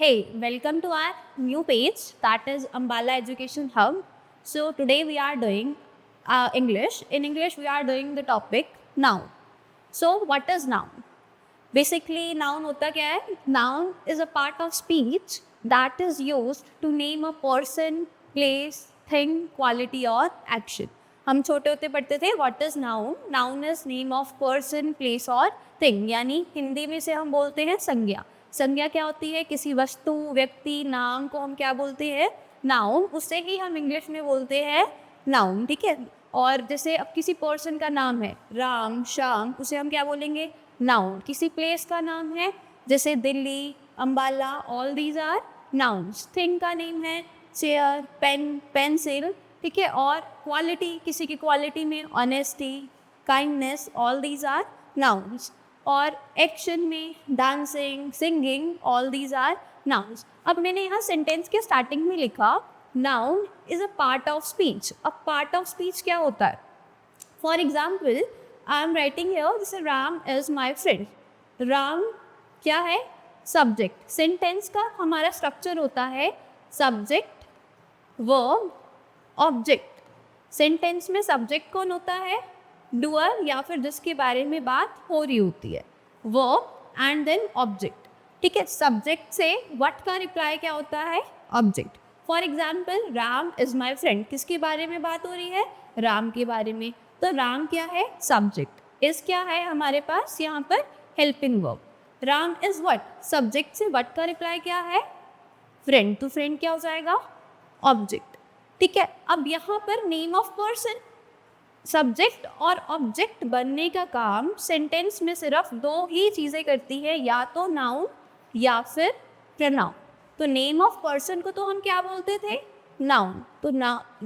Hey, welcome to our new page that is Ambala Education Hub. So today we are doing English. In English, we are doing the topic noun. So what is noun? Basically, noun होता क्या है? Noun is a part of speech that is used to name a person, place, thing, quality or action. हम छोटे होते पढ़ते थे what is noun? Noun is name of person, place और thing. यानी हिंदी में से हम बोलते हैं संज्ञा. संज्ञा क्या होती है? किसी वस्तु, व्यक्ति, नाम को हम क्या बोलते हैं? नाउन. उससे ही हम इंग्लिश में बोलते हैं नाउन. ठीक है. और जैसे अब किसी पर्सन का नाम है राम, श्याम, उसे हम क्या बोलेंगे? नाउन. किसी प्लेस का नाम है जैसे Delhi, Ambala, all these are nouns. Thing का नेम है चेयर, पेन, पेंसिल. ठीक है. और क्वालिटी, किसी की क्वालिटी में honesty, kindness, all these are nouns. और एक्शन में dancing, singing, all these are nouns. अब मैंने यहाँ सेंटेंस के स्टार्टिंग में लिखा noun is a part of speech. अब पार्ट ऑफ स्पीच क्या होता है? For example I am writing here जैसे Ram is my friend. Ram क्या है? सब्जेक्ट. सेंटेंस का हमारा स्ट्रक्चर होता है सब्जेक्ट, वर्ब, ऑब्जेक्ट. सेंटेंस में सब्जेक्ट कौन होता है? डूअर या फिर जिसके बारे में बात हो रही होती है. Verb and then object. ठीक है. सब्जेक्ट से व्हाट का रिप्लाई क्या होता है? Object. For example Ram is my friend. किसके बारे में बात हो रही है? राम के बारे में. तो राम क्या है? सब्जेक्ट. इज क्या है हमारे पास यहाँ पर? Helping verb. Ram is what? Subject से व्हाट का रिप्लाई क्या है? फ्रेंड. तो फ्रेंड क्या हो जाएगा? ऑब्जेक्ट. ठीक है. अब यहाँ पर नेम ऑफ पर्सन, सब्जेक्ट और ऑब्जेक्ट बनने का काम सेंटेंस में सिर्फ दो ही चीज़ें करती है, या तो नाउन या फिर प्रनाउन. तो नेम ऑफ पर्सन को तो हम क्या बोलते थे? नाउन. तो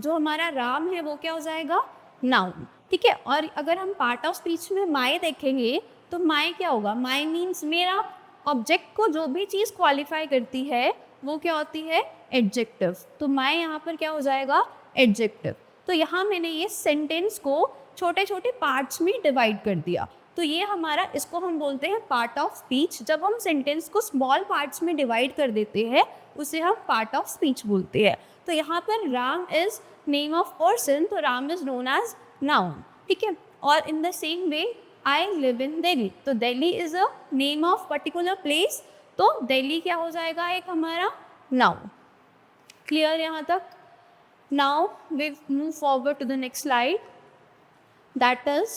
जो हमारा राम है वो क्या हो जाएगा? नाउन. ठीक है. और अगर हम पार्ट ऑफ स्पीच में माय देखेंगे तो माय क्या होगा? माय मीन्स मेरा. ऑब्जेक्ट को जो भी चीज़ क्वालिफाई करती है वो क्या होती है? एडजेक्टिव. तो माय यहाँ पर क्या हो जाएगा? एडजेक्टिव. तो यहाँ मैंने ये सेंटेंस को छोटे छोटे पार्ट्स में डिवाइड कर दिया. तो ये हमारा, इसको हम बोलते हैं पार्ट ऑफ स्पीच. जब हम सेंटेंस को स्मॉल पार्ट्स में डिवाइड कर देते हैं उसे हम पार्ट ऑफ स्पीच बोलते हैं. तो यहाँ पर Ram is name of person, तो Ram is known as noun. ठीक है. और in the same way I live in Delhi. तो Delhi is a name of particular place. तो दिल्ली क्या हो जाएगा? एक हमारा नाउन. क्लियर यहाँ तक? Now we move forward to the next slide, that is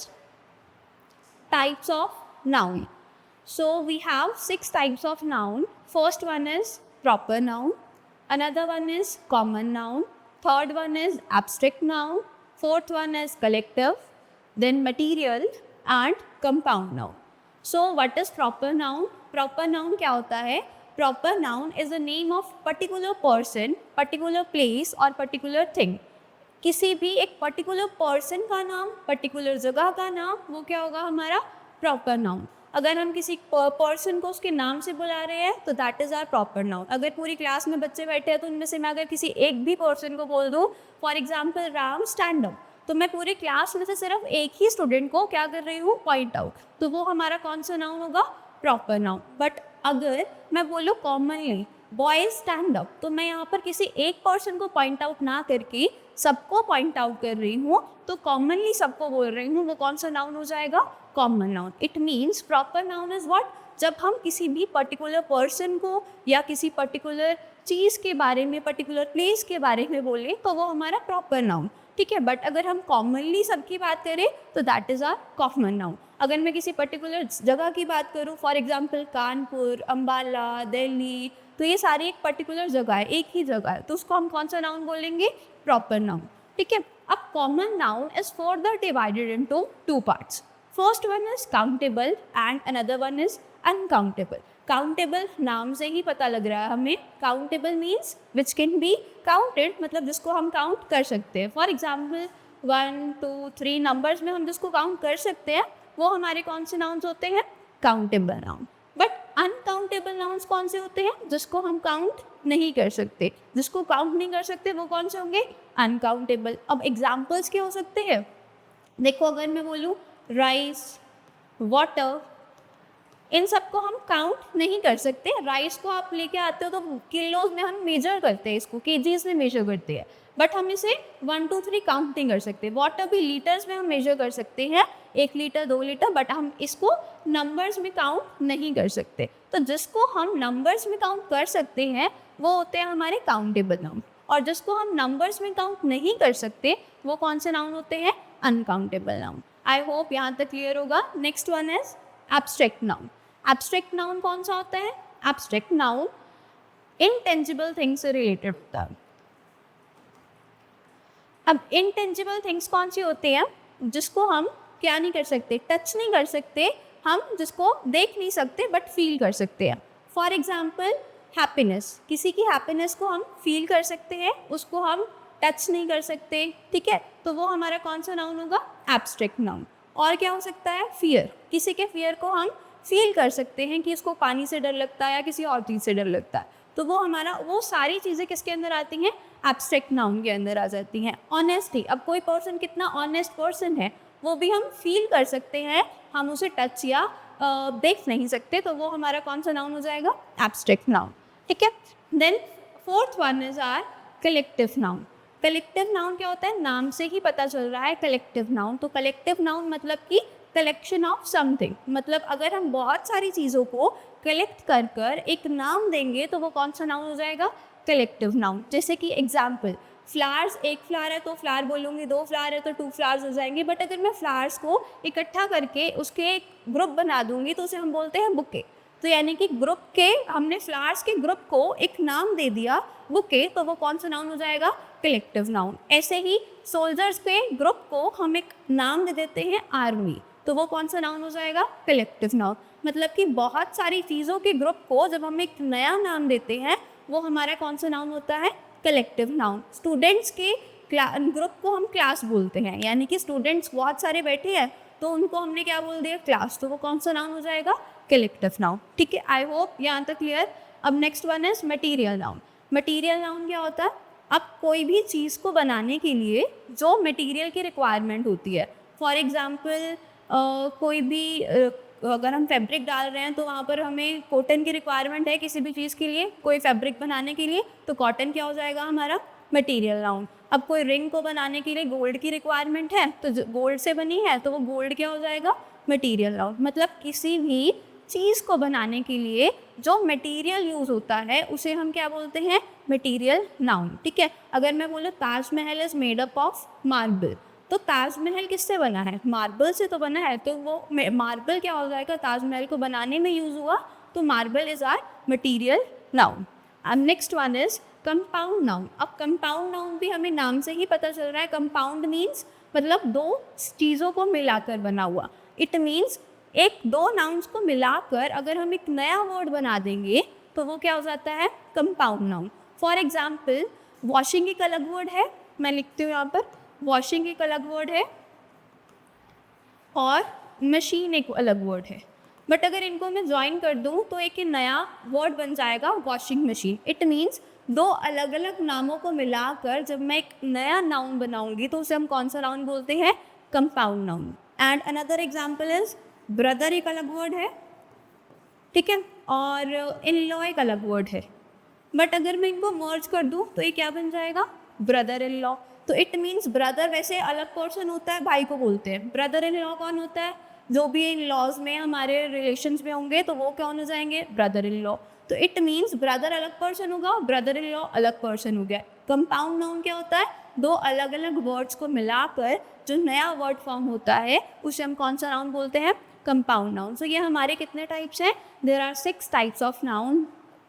types of noun. So we have 6 types of noun. First one is proper noun, another one is common noun, third one is abstract noun, fourth one is collective, then material and compound noun. So what is proper noun? Proper noun क्या होता है? Proper noun is the name of particular person, particular place और particular thing. किसी भी एक particular person का नाम, particular जगह का नाम, वो क्या होगा हमारा? Proper noun. अगर हम किसी person को उसके नाम से बुला रहे हैं तो that is our proper noun. अगर पूरी क्लास में बच्चे बैठे हैं तो उनमें से मैं अगर किसी एक भी person को बोल दूँ, for example Ram stand up, तो मैं पूरी क्लास में से सिर्फ एक ही स्टूडेंट को क्या कर रही हूँ? Point out. तो वो हमारा कौन सा नाउन होगा? Proper noun. बट अगर मैं बोलूँ कॉमनली बॉयज स्टैंड अप, तो मैं यहाँ पर किसी एक पर्सन को पॉइंट आउट ना करके सबको पॉइंट आउट कर रही हूँ, तो कॉमनली सबको बोल रही हूँ, वो कौन सा नाउन हो जाएगा? Common noun. It means proper noun is what? जब हम किसी भी पर्टिकुलर पर्सन को या किसी पर्टिकुलर चीज़ के बारे में, पर्टिकुलर प्लेस के बारे में बोले तो वो हमारा प्रॉपर नाउन. ठीक है. बट अगर हम कॉमनली सबकी बात करें तो that is are common noun. अगर मैं किसी पर्टिकुलर जगह की बात करूँ, फॉर एग्जांपल कानपुर, अम्बाला, दिल्ली, तो ये सारी एक पर्टिकुलर जगह है, एक ही जगह है, तो उसको हम कौन सा नाउन बोलेंगे? Proper noun. ठीक है. अब common noun is further divided into 2 parts. First one is countable and another one is uncountable. Countable नाम से ही पता लग रहा है हमें. Countable means which can be counted, मतलब जिसको हम काउंट कर सकते हैं. फॉर एग्जाम्पल 1, 2, 3 नंबर्स में हम जिसको काउंट कर सकते हैं वो हमारे कौन से नाउन्स होते हैं? Countable noun. But uncountable nouns कौन से होते हैं? जिसको हम काउंट नहीं कर सकते. जिसको काउंट नहीं कर सकते वो कौन से होंगे? अनकाउंटेबल. अब एग्जाम्पल्स क्या हो सकते हैं? देखो, अगर मैं बोलूँ राइस, वाटर, इन सबको हम काउंट नहीं कर सकते। राइस को आप लेके आते हो तो किलोज में हम मेजर करते हैं, इसको केजीज में मेजर करते हैं, बट हम इसे 1 2 3 काउंट नहीं कर सकते। वाटर भी लीटर्स में हम मेजर कर सकते हैं, 1 लीटर 2 लीटर, बट हम इसको नंबर्स में काउंट नहीं कर सकते। तो जिसको हम नंबर्स में काउंट कर सकते हैं वो होते हैं हमारे काउंटेबल नाउन, और जिसको हम नंबर्स में काउंट नहीं कर सकते वो कौन से नाउन होते हैं? Uncountable noun. आई होप यहाँ तक क्लियर होगा। Next one is abstract noun. Abstract noun कौन सा होता है? एब्स्ट्रैक्ट नाउन इनटेंजिबल थिंग्स से रिलेटेड होता है। अब इनटेंजिबल थिंग्स कौन सी होती हैं? जिसको हम क्या नहीं कर सकते, टच नहीं कर सकते, हम जिसको देख नहीं सकते बट फील कर सकते हैं। फॉर एग्जाम्पल हैप्पीनेस, किसी की हैप्पीनेस को हम फील कर सकते हैं, उसको हम टच नहीं कर सकते, ठीक है, तो वो हमारा कौन सा नाउन होगा? Abstract noun. और क्या हो सकता है? फियर, किसी के फियर को हम फील कर सकते हैं कि इसको पानी से डर लगता है या किसी और चीज़ से डर लगता है, तो वो हमारा, वो सारी चीज़ें किसके अंदर आती हैं? एब्स्ट्रैक्ट नाउन के अंदर आ जाती हैं। ऑनेस्टी, अब कोई पर्सन कितना ऑनेस्ट पर्सन है वो भी हम फील कर सकते हैं, हम उसे टच या देख नहीं सकते, तो वो हमारा कौन सा नाउन हो जाएगा? एब्स्ट्रैक्ट नाउन, ठीक है। Then fourth one is are collective noun. Collective noun क्या होता है? नाम से ही पता चल रहा है कलेक्टिव नाउन। तो कलेक्टिव नाउन मतलब कि कलेक्शन ऑफ समथिंग, मतलब अगर हम बहुत सारी चीज़ों को कलेक्ट कर कर एक नाम देंगे तो वो कौन सा नाउन हो जाएगा? Collective noun. जैसे कि एग्जाम्पल, फ्लावर्स, एक फ्लावर है तो फ्लावर बोलूँगी, 2 फ्लावर है तो 2 फ्लावर्स हो जाएंगे, बट अगर मैं फ्लावर्स को इकट्ठा करके उसके एक ग्रुप बना दूंगी तो उसे हम बोलते हैं बुके। तो यानी कि ग्रुप के, हमने फ्लावर्स के ग्रुप को एक नाम दे दिया बुके, तो वो कौन सा नाउन हो जाएगा? Collective noun. ऐसे ही सोल्जर्स के ग्रुप को हम एक नाम दे देते हैं आर्मी, तो वो कौन सा नाउन हो जाएगा? Collective noun. मतलब कि बहुत सारी चीज़ों के ग्रुप को जब हम एक नया नाम देते हैं वो हमारा कौन सा नाउन होता है? Collective noun. स्टूडेंट्स के ग्रुप को हम क्लास बोलते हैं, यानी कि स्टूडेंट्स बहुत सारे बैठे हैं तो उनको हमने क्या बोल दिया? क्लास, तो वो कौन सा नाउन हो जाएगा? कलेक्टिव नाउन, ठीक है। आई होप यहाँ तक क्लियर। अब next one is material noun. Material noun क्या होता है? अब कोई भी चीज़ को बनाने के लिए जो मटीरियल की रिक्वायरमेंट होती है, फॉर एग्जाम्पल कोई भी अगर हम फैब्रिक डाल रहे हैं तो वहाँ पर हमें कॉटन की रिक्वायरमेंट है किसी भी चीज़ के लिए, कोई फैब्रिक बनाने के लिए, तो कॉटन क्या हो जाएगा हमारा? Material noun. अब कोई रिंग को बनाने के लिए गोल्ड की रिक्वायरमेंट है तो गोल्ड से बनी है तो वो गोल्ड क्या हो जाएगा? Material noun. मतलब किसी भी चीज़ को बनाने के लिए जो मटेरियल यूज़ होता है उसे हम क्या बोलते हैं? मटेरियल नाउन, ठीक है। अगर मैं बोलूँ Taj Mahal is made up of marble, तो ताजमहल किससे बना है? मार्बल से तो बना है, तो वो मार्बल क्या हो जाएगा? ताजमहल को बनाने में यूज़ हुआ, तो marble is are material noun. अब next one is compound noun. अब कंपाउंड नाउन भी हमें नाम से ही पता चल रहा है। कंपाउंड मीन्स मतलब 2 चीज़ों को मिलाकर बना हुआ। इट मीन्स एक 2 नाउन्स को मिलाकर अगर हम एक नया वर्ड बना देंगे तो वो क्या हो जाता है? Compound noun. For example washing एक अलग वर्ड है, मैं लिखती हूँ यहाँ पर, वॉशिंग एक अलग वर्ड है और मशीन एक अलग वर्ड है, बट अगर इनको मैं ज्वाइन कर दूँ तो एक नया वर्ड बन जाएगा वॉशिंग मशीन। इट मीन्स 2 अलग अलग नामों को मिलाकर जब मैं एक नया नाउन बनाऊंगी तो उसे हम कौन सा नाउन बोलते हैं? Compound noun. And another example is brother एक अलग वर्ड है, ठीक है, और इन लॉ एक अलग वर्ड है, बट अगर मैं इनको मर्ज कर दूँ तो ये क्या बन जाएगा? Brother in law. तो इट मीन्स ब्रदर वैसे अलग पर्सन होता है, भाई को बोलते हैं। ब्रदर इन लॉ कौन होता है? जो भी इन लॉज में हमारे रिलेशंस में होंगे तो वो कौन हो जाएंगे? Brother in law. तो इट मीन्स ब्रदर अलग पर्सन होगा और ब्रदर इन लॉ अलग पर्सन हो गया। कंपाउंड नाउन क्या होता है? 2 अलग अलग वर्ड्स को मिलाकर जो नया वर्ड फॉर्म होता है उसे हम कौन सा नाउन बोलते हैं? Compound noun. सो ये हमारे कितने टाइप्स हैं? There are 6 types of noun: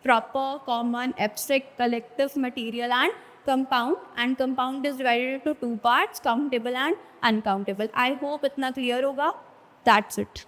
proper, common, abstract, collective, material and compound. And compound is divided into 2 parts: countable and uncountable. I hope इतना क्लियर होगा. That's it.